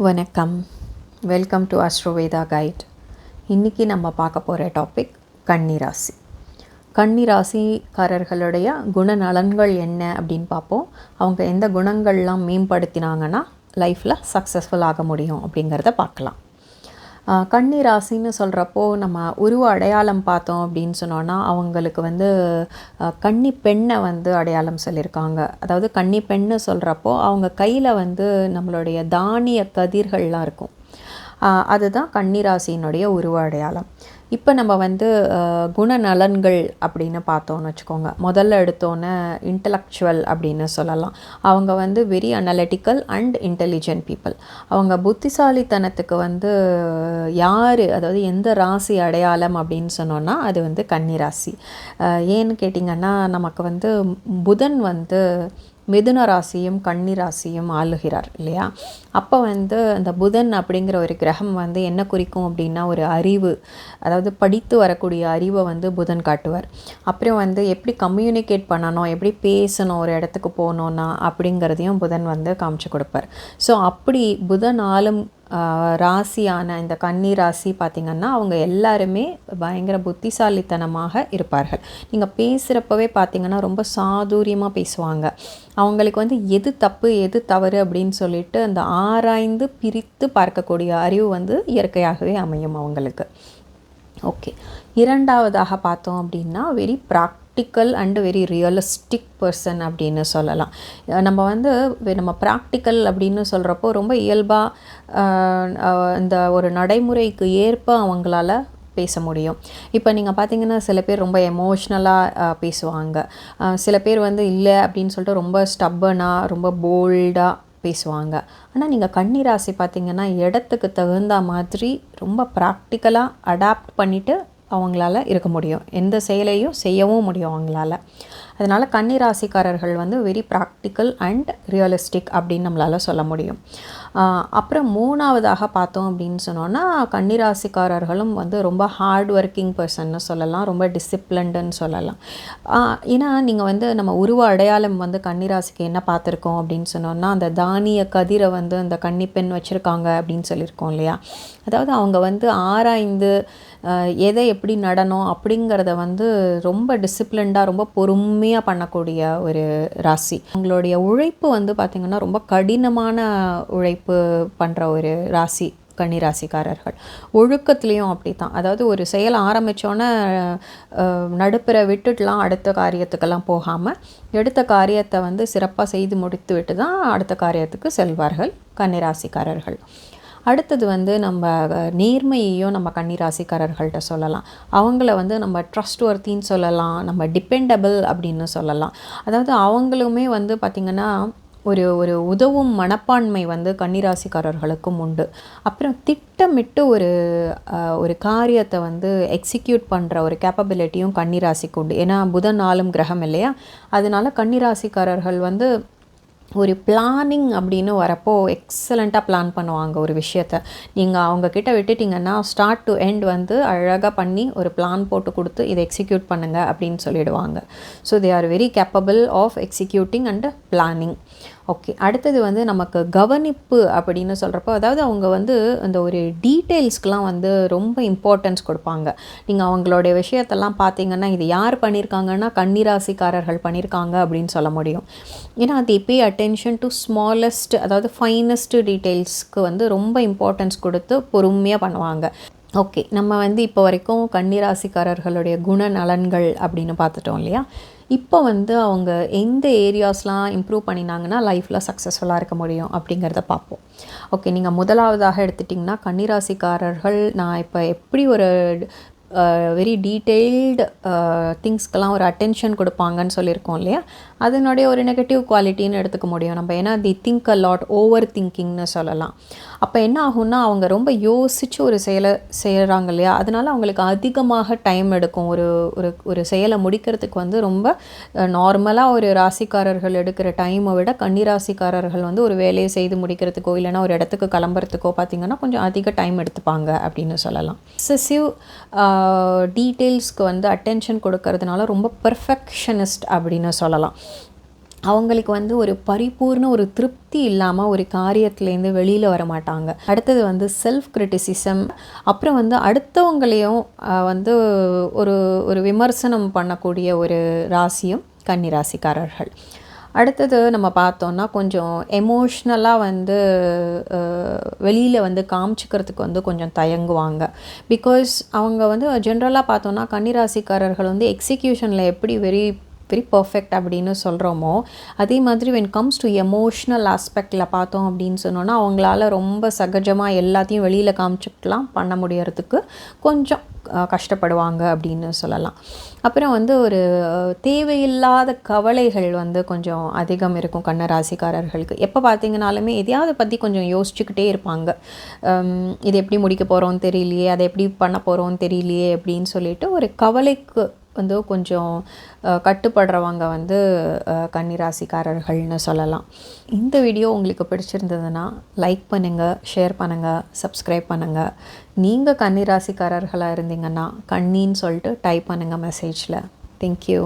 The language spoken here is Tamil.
வணக்கம். Welcome to Astroveda guide. இன்றைக்கி நம்ம பார்க்க போகிற டாபிக் கன்னிராசி. கன்னிராசிக்காரர்களுடைய குணநலன்கள் என்ன அப்படின்னு பார்ப்போம். அவங்க எந்த குணங்கள்லாம் மேம்படுத்தினாங்கன்னா லைஃப்பில் சக்ஸஸ்ஃபுல் ஆக முடியும் அப்படிங்கிறத பார்க்கலாம். கன்னிராசின்னு சொல்கிறப்போ நம்ம உருவ அடையாளம் பார்த்தோம் அப்படின்னு சொன்னோன்னா அவங்களுக்கு கன்னி பெண்ணை அடையாளம் சொல்லியிருக்காங்க. அதாவது கன்னி பெண்ணு சொல்கிறப்போ அவங்க கையில் நம்மளுடைய தானிய கதிர்கள்லாம் இருக்கும். அதுதான் கன்னிராசியினுடைய உருவ அடையாளம். இப்போ நம்ம குணநலன்கள் அப்படின்னு பார்த்தோன்னு வச்சுக்கோங்க. முதல்ல எடுத்தோன்னே இன்டலெக்சுவல் அப்படின்னு சொல்லலாம். அவங்க very analytical and intelligent people. அவங்க புத்திசாலித்தனத்துக்கு யார், அதாவது எந்த ராசி அடையாளம் அப்படின்னு சொன்னோன்னா அது கன்னிராசி. ஏன்னு கேட்டிங்கன்னா நமக்கு புதன் மிதுன ராசியும் கன்னி ராசியும் ஆளுகிறார் இல்லையா. அப்போ அந்த புதன் அப்படிங்கிற ஒரு கிரகம் என்ன குறிக்கும் அப்படின்னா ஒரு அறிவு, அதாவது படித்து வரக்கூடிய அறிவை புதன் காட்டுவார். அப்புறம் எப்படி கம்யூனிகேட் பண்ணணும், எப்படி பேசணும், ஒரு இடத்துக்கு போகணுன்னா அப்படிங்கிறதையும் புதன் காமிச்சு கொடுப்பார். ஸோ அப்படி புதன் ஆளும் ராசியான இந்த கன்னி ராசி பார்த்திங்கன்னா அவங்க எல்லாருமே பயங்கர புத்திசாலித்தனமாக இருப்பார்கள். நீங்கள் பேசுகிறப்பவே பார்த்திங்கன்னா ரொம்ப சாதுரியமாக பேசுவாங்க. அவங்களுக்கு எது தப்பு எது தவறு அப்படின்னு சொல்லிட்டு அந்த ஆராய்ந்து பிரித்து பார்க்கக்கூடிய அறிவு இயற்கையாகவே அமையும் அவங்களுக்கு. ஓகே, இரண்டாவதாக பார்த்தோம் அப்படின்னா very practical and very realistic person அப்படின்னு சொல்லலாம். நம்ம ப்ராக்டிக்கல் அப்படின்னு சொல்கிறப்போ ரொம்ப இயல்பாக இந்த ஒரு நடைமுறைக்கு ஏற்ப அவங்களால பேச முடியும். இப்போ நீங்கள் பார்த்தீங்கன்னா சில பேர் ரொம்ப எமோஷ்னலாக பேசுவாங்க. சில பேர் இல்லை அப்படின்னு சொல்லிட்டு ரொம்ப ஸ்டப்பனாக ரொம்ப போல்டாக பேசுவாங்க. ஆனால் நீங்கள் கன்னிராசி பார்த்திங்கன்னா இடத்துக்கு தகுந்த மாதிரி ரொம்ப ப்ராக்டிக்கலாக அடாப்ட் பண்ணிவிட்டு அவங்களால இருக்க முடியும். எந்த செயலையும் செய்யவும் முடியும் அவங்களால. அதனால் கன்னிராசிக்காரர்கள் வெரி ப்ராக்டிக்கல் அண்ட் ரியலிஸ்டிக் அப்படின்னு நம்மளால் சொல்ல முடியும். அப்புறம் மூணாவதாக பார்த்தோம் அப்படின்னு சொன்னோன்னா கன்னிராசிக்காரர்களும் ரொம்ப ஹார்ட் ஒர்க்கிங் பர்சன்னு சொல்லலாம், ரொம்ப டிசிப்ளின்டுன்னு சொல்லலாம். ஏன்னா நீங்கள் நம்ம உருவ அடையாளம் கன்னிராசிக்கு என்ன பார்த்துருக்கோம் அப்படின்னு சொன்னோன்னா அந்த தானிய கதிரை அந்த கன்னிப்பெண் வச்சுருக்காங்க அப்படின்னு சொல்லியிருக்கோம் இல்லையா. அதாவது அவங்க ஆராய்ந்து எதை எப்படி நடனம் அப்படிங்கிறத ரொம்ப டிசிப்ளின்டாக ரொம்ப பொறுமையாக பண்ணக்கூடிய ஒரு ராசி. அவங்களுடைய உழைப்பு பார்த்திங்கன்னா ரொம்ப கடினமான உழைப்பு பண்ணுற ஒரு ராசி கன்னிராசிக்காரர்கள். ஒழுக்கத்துலேயும் அப்படி தான். அதாவது ஒரு செயல் ஆரம்பித்தோன்னே நடுப்புற விட்டுட்டுலாம் அடுத்த காரியத்துக்கெல்லாம் போகாமல் எடுத்த காரியத்தை சிறப்பாக செய்து முடித்து விட்டு தான் அடுத்த காரியத்துக்கு செல்வார்கள் கன்னிராசிக்காரர்கள். அடுத்தது நம்ம நேர்மையையும் நம்ம கன்னிராசிக்காரர்கள்ட்ட சொல்லலாம். அவங்கள நம்ம ட்ரஸ்ட் வர்த்தின்னு சொல்லலாம், நம்ம டிபெண்டபிள் அப்படின்னு சொல்லலாம். அதாவது அவங்களுமே பார்த்திங்கன்னா ஒரு உதவும் மனப்பான்மை கன்னிராசிக்காரர்களுக்கும் உண்டு. அப்புறம் திட்டமிட்டு ஒரு காரியத்தை எக்ஸிக்யூட் பண்ணுற ஒரு கேப்பபிலிட்டியும் கன்னிராசிக்கு உண்டு. ஏன்னா புதன் ஆளும் கிரகம் இல்லையா. அதனால கன்னிராசிக்காரர்கள் ஒரு பிளானிங் அப்படின்னு வரப்போ எக்ஸலண்ட்டாக பிளான் பண்ணுவாங்க ஒரு விஷயத்தை. நீங்கள் அவங்கக்கிட்ட விட்டுட்டிங்கன்னா ஸ்டார்ட் டு எண்ட் அழகாக பண்ணி ஒரு பிளான் போட்டு கொடுத்து இதை எக்ஸிக்யூட் பண்ணுங்கள் அப்படின்னு சொல்லிடுவாங்க. So they are very capable of executing and planning. Okay, அடுத்தது நமக்கு கவனிப்பு அப்படின்னு சொல்கிறப்போ அதாவது அவங்க அந்த ஒரு டீட்டெயில்ஸ்க்கெலாம் ரொம்ப இம்பார்ட்டன்ஸ் கொடுப்பாங்க. நீங்கள் அவங்களுடைய விஷயத்தெல்லாம் பார்த்தீங்கன்னா இது யார் பண்ணியிருக்காங்கன்னா கன்னிராசிக்காரர்கள் பண்ணியிருக்காங்க அப்படின்னு சொல்ல முடியும். ஏன்னா தே பே அட்டென்ஷன் டு ஸ்மாலஸ்ட், அதாவது ஃபைனஸ்ட் டீட்டெயில்ஸ்க்கு ரொம்ப இம்பார்ட்டன்ஸ் கொடுத்து பொறுமையாக பண்ணுவாங்க. ஓகே, நம்ம இப்போ வரைக்கும் கன்னிராசிக்காரர்களுடைய குணநலன்கள் அப்படின்னு பார்த்துட்டோம் இல்லையா. இப்போ அவங்க எந்த ஏரியாஸ்லாம் இம்ப்ரூவ் பண்ணினாங்கன்னா லைஃப்பில் சக்ஸஸ்ஃபுல்லாக இருக்க முடியும் அப்படிங்கிறத பார்ப்போம். ஓகே, நீங்கள் முதலாவதாக எடுத்துட்டிங்கன்னா கன்னிராசிக்காரர்கள் நான் இப்போ எப்படி ஒரு வெரி டீட்டெயில்டு திங்ஸ்க்கெல்லாம் ஒரு அட்டென்ஷன் கொடுப்பாங்கன்னு சொல்லியிருக்கோம் இல்லையா. அதனுடைய ஒரு நெகட்டிவ் குவாலிட்டின்னு எடுத்துக்க முடியும் நம்ம. ஏன்னா தி திங்க் அ லாட், ஓவர் திங்கிங்னு சொல்லலாம். அப்போ என்ன ஆகும்னா அவங்க ரொம்ப யோசித்து ஒரு செயலை செய்கிறாங்க இல்லையா. அதனால அவங்களுக்கு அதிகமாக டைம் எடுக்கும். ஒரு செயலை முடிக்கிறதுக்கு ரொம்ப நார்மலாக ஒரு ராசிக்காரர்கள் எடுக்கிற டைமை விட கன்னிராசிக்காரர்கள் ஒரு வேலையை செய்து முடிக்கிறதுக்கோ இல்லைனா ஒரு இடத்துக்கு கிளம்புறதுக்கோ பார்த்திங்கன்னா கொஞ்சம் அதிக டைம் எடுத்துப்பாங்க அப்படின்னு சொல்லலாம். எக்ஸசிவ் டீட்டெயில்ஸ்க்கு அட்டென்ஷன் கொடுக்கறதுனால ரொம்ப பெர்ஃபெக்ஷனிஸ்ட் அப்படின்னு சொல்லலாம். அவங்களுக்கு வந்து ஒரு பரிபூர்ண ஒரு திருப்தி இல்லாமல் ஒரு காரியத்துலேருந்து வெளியில் வர மாட்டாங்க. அடுத்தது வந்து செல்ஃப் கிரிட்டிசிசம், அப்புறம் வந்து அடுத்தவங்களையும் வந்து ஒரு ஒரு விமர்சனம் பண்ணக்கூடிய ஒரு ராசியும் கன்னி ராசிக்காரர்கள். அடுத்தது நம்ம பார்த்தோன்னா கொஞ்சம் எமோஷ்னலாக வந்து வெளியில் வந்து காமிச்சிக்கிறதுக்கு வந்து கொஞ்சம் தயங்குவாங்க. பிகாஸ் அவங்க வந்து ஜென்ரலாக பார்த்தோன்னா கன்னிராசிக்காரர்கள் வந்து எக்ஸிக்யூஷனில் எப்படி வெரி பர்ஃபெக்ட் அப்படின்னு சொல்கிறோமோ, அதே மாதிரி வென் கம்ஸ் டு எமோஷ்னல் ஆஸ்பெக்டில் பார்த்தோம் அப்படின்னு சொன்னோன்னா அவங்களால ரொம்ப சகஜமாக எல்லாத்தையும் வெளியில் காமிச்சிக்கலாம் பண்ண முடியறதுக்கு கொஞ்சம் கஷ்டப்படுவாங்க அப்படின்னு சொல்லலாம். அப்புறம் வந்து ஒரு தேவையில்லாத கவலைகள் வந்து கொஞ்சம் அதிகம் இருக்கும் கன்னிராசிக்காரர்களுக்கு. எப்போ பார்த்தீங்கனாலுமே எதையாவது பற்றி கொஞ்சம் யோசிச்சுக்கிட்டே இருப்பாங்க. இது எப்படி முடிக்க போகிறோன்னு தெரியலையே, அதை எப்படி பண்ண போகிறோன்னு தெரியலையே அப்படின்னு சொல்லிட்டு ஒரு கவலைக்கு வந்து கொஞ்சம் கட்டுப்படுறவங்க வந்து கன்னிராசிக்காரர்கள்னு சொல்லலாம். இந்த வீடியோ உங்களுக்கு பிடிச்சிருந்ததுன்னா லைக் பண்ணுங்கள், ஷேர் பண்ணுங்கள், சப்ஸ்கிரைப் பண்ணுங்கள். நீங்கள் கன்னிராசிக்காரர்களாக இருந்தீங்கன்னா கன்னின்னு சொல்லிட்டு டைப் பண்ணுங்கள் மெசேஜில். தேங்க்யூ.